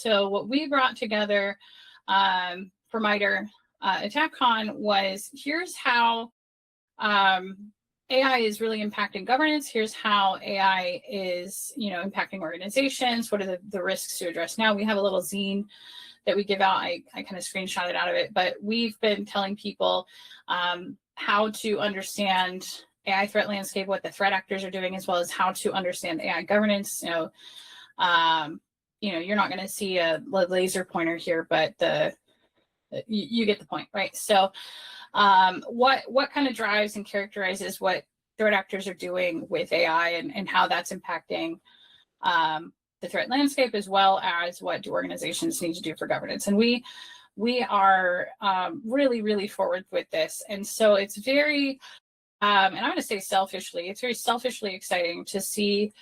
So what we brought together for MITRE AttackCon was, here's how AI is really impacting governance. Here's how AI is, impacting organizations. What are the risks to address now? We have a little zine that we give out. I kind of screenshotted out of it, but we've been telling people how to understand AI threat landscape, what the threat actors are doing, as well as how to understand AI governance. You're not going to see a laser pointer here, but you get the point, right? So what kind of drives and characterizes what threat actors are doing with AI and how that's impacting the threat landscape, as well as what do organizations need to do for governance. And we are really, really forward with this. And so it's very, and I'm going to say selfishly, it's very selfishly exciting to see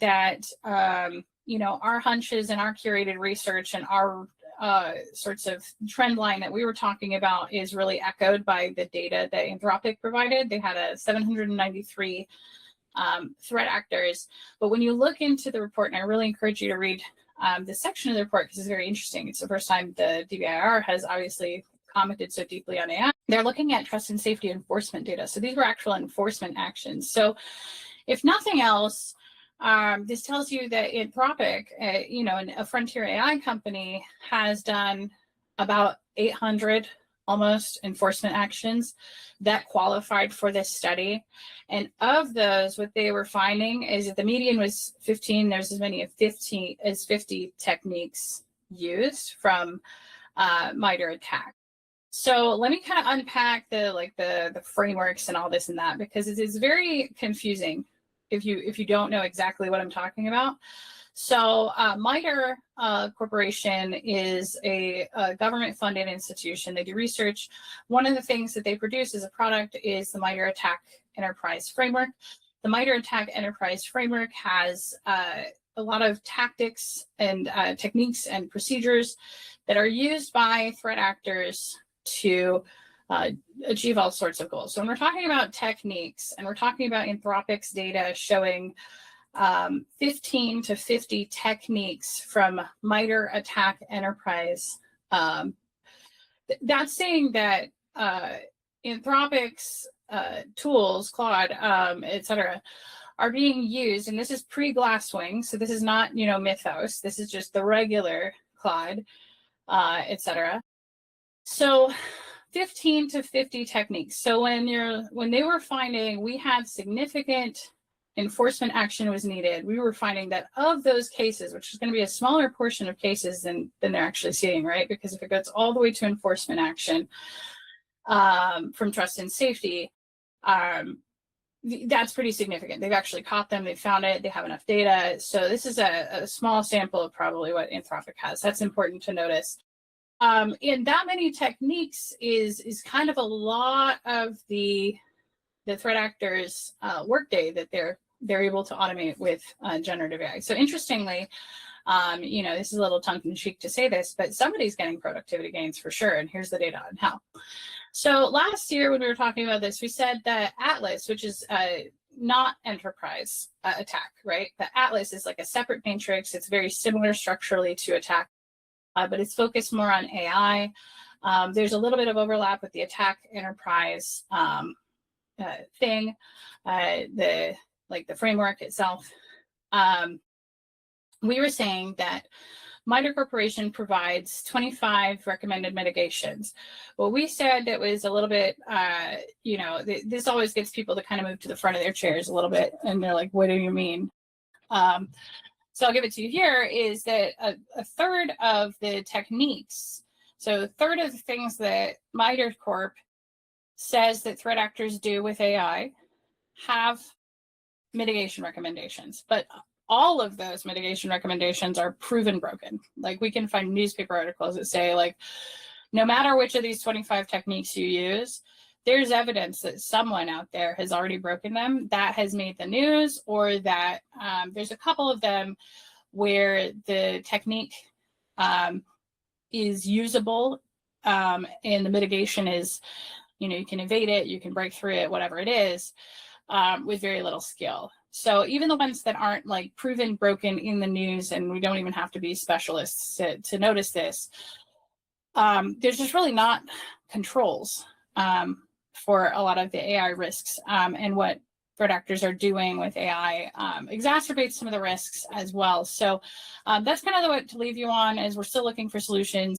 that, our hunches and our curated research and our sorts of trend line that we were talking about is really echoed by the data that Anthropic provided. They had a 793 threat actors. But when you look into the report, and I really encourage you to read this section of the report because it's very interesting. It's the first time the DBIR has obviously commented so deeply on AI. They're looking at trust and safety enforcement data. So these were actual enforcement actions. So if nothing else, this tells you that Anthropic, a frontier AI company, has done about 800 almost enforcement actions that qualified for this study. And of those, what they were finding is that the median was 15. There's as many as 50 techniques used from MITRE ATT&CK. So let me kind of unpack the frameworks and all this and that, because it is very confusing if you don't know exactly what I'm talking about. So MITRE Corporation is a government-funded institution. They do research. One of the things that they produce as a product is the MITRE ATT&CK Enterprise Framework. The MITRE ATT&CK Enterprise Framework has a lot of tactics and techniques and procedures that are used by threat actors to achieve all sorts of goals. So when we're talking about techniques, and we're talking about Anthropic's data showing 15 to 50 techniques from MITRE ATT&CK Enterprise, that's saying that Anthropic's tools, Claude, et cetera, are being used, and this is pre-Glasswing, so this is not, Mythos, this is just the regular Claude, et cetera. So 15 to 50 techniques. So when they were finding we had significant enforcement action was needed, we were finding that of those cases, which is going to be a smaller portion of cases than they're actually seeing, right? Because if it goes all the way to enforcement action from trust and safety, that's pretty significant. They've actually caught them, they found it, they have enough data. So this is a small sample of probably what Anthropic has. That's important to notice. And that many techniques is kind of a lot of the threat actors' workday that they're able to automate with generative AI. So interestingly, this is a little tongue-in-cheek to say this, but somebody's getting productivity gains for sure, and here's the data on how. So last year when we were talking about this, we said that Atlas, which is not enterprise ATT&CK, right? The Atlas is like a separate matrix. It's very similar structurally to ATT&CK, but it's focused more on AI. There's a little bit of overlap with the ATT&CK Enterprise thing, the framework itself. We were saying that MITRE Corporation provides 25 recommended mitigations. What we said that was a little bit, this always gets people to kind of move to the front of their chairs a little bit, and they're like, what do you mean? So I'll give it to you here, is that a third of the techniques, so a third of the things that MITRE Corp says that threat actors do with AI have mitigation recommendations, but all of those mitigation recommendations are proven broken. Like, we can find newspaper articles that say, like, no matter which of these 25 techniques you use, there's evidence that someone out there has already broken them. That has made the news, or that there's a couple of them where the technique is usable and the mitigation is, you can evade it, you can break through it, whatever it is, with very little skill. So even the ones that aren't like proven broken in the news, and we don't even have to be specialists to notice this, there's just really not controls for a lot of the AI risks. And what threat actors are doing with AI exacerbates some of the risks as well. So that's kind of the way to leave you on, as we're still looking for solutions.